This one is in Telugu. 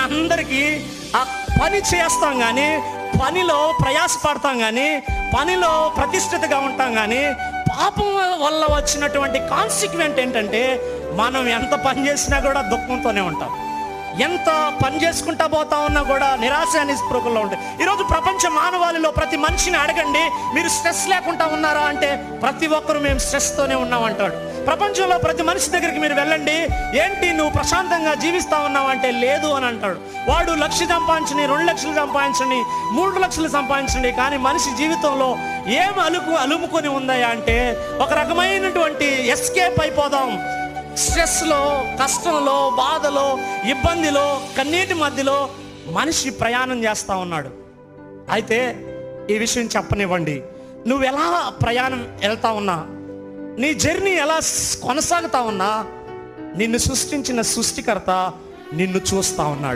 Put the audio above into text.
మనందరికీ ఆ పని చేస్తాం కానీ, పనిలో ప్రయాసపడతాం కానీ, పనిలో ప్రతిష్ఠితగా ఉంటాం కానీ, పాపం వల్ల వచ్చినటువంటి కాన్సిక్వెంట్ ఏంటంటే మనం ఎంత పని చేసినా కూడా దుఃఖంతోనే ఉంటాం. ఎంత పని చేసుకుంటా పోతా ఉన్నా కూడా నిరాశ నిస్పృహలో ఉంటాయి. ఈరోజు ప్రపంచ మానవాళిలో ప్రతి మనిషిని అడగండి, మీరు స్ట్రెస్ లేకుండా ఉన్నారా అంటే ప్రతి ఒక్కరు మేము స్ట్రెస్తోనే ఉన్నామంటాడు. ప్రపంచంలో ప్రతి మనిషి దగ్గరికి మీరు వెళ్ళండి, ఏంటి నువ్వు ప్రశాంతంగా జీవిస్తా ఉన్నావు అంటే లేదు అని అంటాడు. వాడు 1,00,000 సంపాదించని, 2 లక్షలు సంపాదించండి, 3 లక్షలు సంపాదించండి, కానీ మనిషి జీవితంలో ఏం అలుముకొని ఉందయా అంటే ఒక రకమైనటువంటి ఎస్కేప్ అయిపోదాం. స్ట్రెస్లో, కష్టంలో, బాధలో, ఇబ్బందిలో, కన్నీటి మధ్యలో మనిషి ప్రయాణం చేస్తూ ఉన్నాడు. అయితే ఈ విషయం చెప్పనివ్వండి, నువ్వు ఎలా ప్రయాణం వెళ్తా ఉన్నా, నీ జర్నీ ఎలా కొనసాగుతా ఉన్నా, నిన్ను సృష్టించిన సృష్టికర్త నిన్ను చూస్తా ఉన్నాడు.